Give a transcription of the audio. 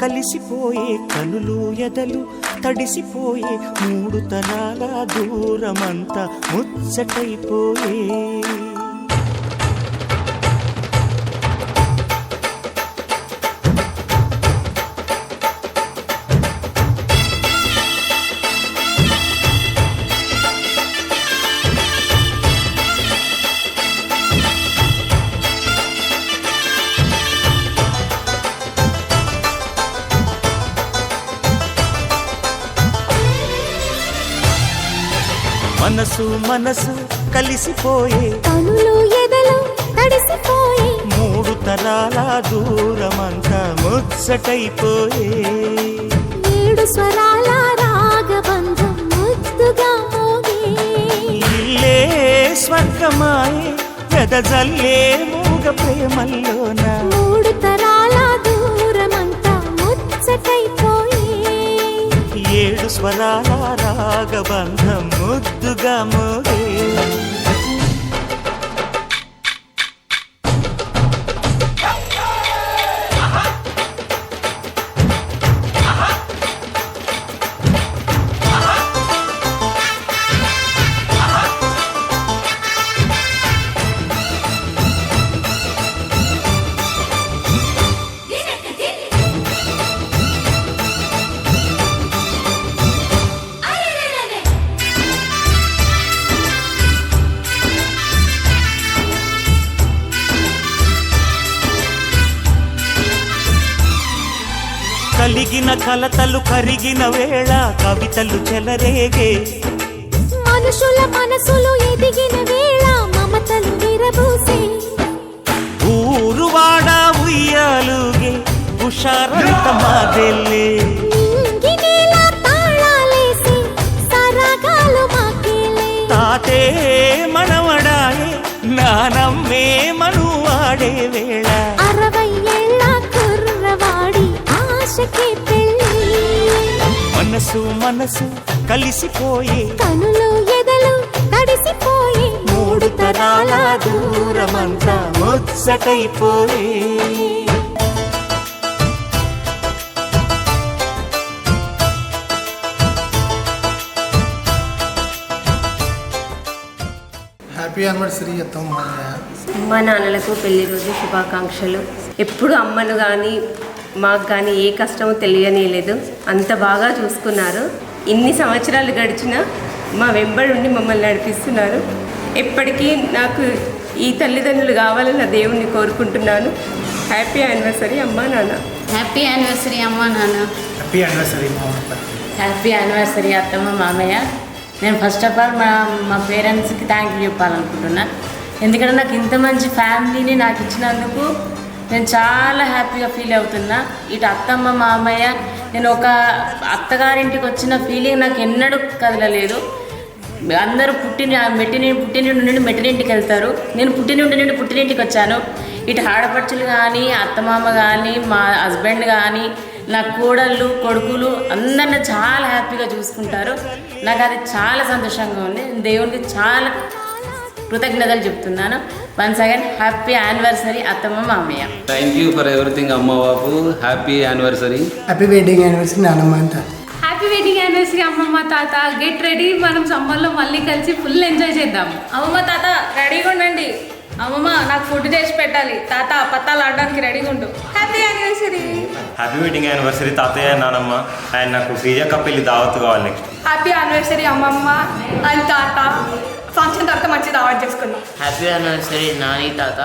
కలిసిపోయే కనులు ఎదలు తడిసిపోయే 3 తరాల దూరమంతా ముచ్చటైపోయే. మనసు మనసు కలిసిపోయే కనులు ఎదలు తడిసిపోయే 3 తరాల దూరమంతా ముచ్చటైపోయే. 7 స్వరాల రాగబంధం ముద్దుగా మోగే. ఇల్లే స్వర్గమాయే ఎదజల్లే మూగ ప్రేమల్లోన 3 తరాల దూరమంతా ముచ్చటైపోయే. 7 స్వరాల రాగబంధం ముద్దుగా మోగే. కలిగిన కలతలు కరిగిన వేళ కవితలు చెలరేగే. మనుషుల మనసులు ఎదిగిన వేళ మమతలు విరబూసే. ఊరువాడ ఉయ్యాలుగే హుషారంత మాదెల్లే. నింగినేల తాళాలేసి సరాగాలు మాకేలే. తాతే మనవడాయే నానమ్మే మనువాడే వేళ 60 ఏళ్ళ కుర్రవాడి ఆశకే పెళ్ళి. మనసు మనసు కలిసిపోయే కనులు ఎదలు తడిసిపోయే 3 తరాల దూరమంతా ముచ్చటైపోయే. హ్యాపీ యానివర్సరీ అత్తమ్మ. అమ్మ నాన్నలకు పెళ్లి రోజు శుభాకాంక్షలు. ఎప్పుడు అమ్మను కానీ మాకు కానీ ఏ కష్టమో తెలియనేలేదు. అంత బాగా చూసుకున్నారు. ఇన్ని సంవత్సరాలు గడిచినా మా వెంబడి ఉండి మమ్మల్ని నడిపిస్తున్నారు. ఎప్పటికీ నాకు ఈ తల్లిదండ్రులు కావాలని నా దేవుణ్ణి కోరుకుంటున్నాను. హ్యాపీ యానివర్సరీ అమ్మా నాన్న. హ్యాపీ యానివర్సరీ అమ్మ నాన్న. హ్యాపీ యానివర్సరీ హ్యాపీ యానివర్సరీ అత్తమ్మ మామయ్య. నేను ఫస్ట్ ఆఫ్ ఆల్ మా పేరెంట్స్కి థ్యాంక్ యూ చెప్పాలనుకుంటున్నా. ఎందుకంటే నాకు ఇంత మంచి ఫ్యామిలీని నాకు ఇచ్చినందుకు నేను చాలా హ్యాపీగా ఫీల్ అవుతున్నా. ఇటు అత్తమ్మ మామయ్య నేను ఒక అత్తగారింటికి వచ్చిన ఫీలింగ్ నాకు ఎన్నడూ కదలలేదు. అందరూ పుట్టిన నుండి మెట్టినింటికి వెళ్తారు. నేను పుట్టినింటికి వచ్చాను. ఇటు ఆడపడుచులు కానీ అత్తమామ కానీ మా హస్బెండ్ కానీ నా కోడళ్ళు కొడుకులు అందరిని చాలా హ్యాపీగా చూసుకుంటారు. నాకు అది చాలా సంతోషంగా ఉంది. దేవునికి చాలా కృతజ్ఞతలు చెప్తున్నాను. వన్స్ అగైన్ హ్యాపీ యానివర్సరీ అత్తమ్మ మామయ్య. థ్యాంక్ యూ ఫర్ ఎవ్రీథింగ్ అమ్మ బాబు. Happy anniversary. Happy wedding anniversary నాన్నమ్మ అంత. హ్యాపీ వెడ్డింగ్ యానివర్సరీ అమ్మమ్మ తాత. గెట్ రెడీ, మనం సమ్మర్లో మళ్ళీ కలిసి ఫుల్ ఎంజాయ్ చేద్దాం. అమ్మమ్మ తాత రెడీగా ఉండండి. అమ్మమ్మ నాకు ఫుడ్ చేసి పెట్టాలి. తాత పత్తాలు ఆడడానికి రెడీగా ఉండు. Happy anniversary. Happy wedding anniversary తాతయ్య నానమ్మ. అండ్ నాకు శ్రీజక్క పెళ్లి దావత్ కావాలి నెక్స్ట్. హ్యాపీ యానివర్సరీ అమ్మమ్మ అండ్ తాత. ఫంక్షన్ తర్వాత మంచి దావత్ చేసుకుందాం. హ్యాపీ యానివర్సరీ నాని తాత.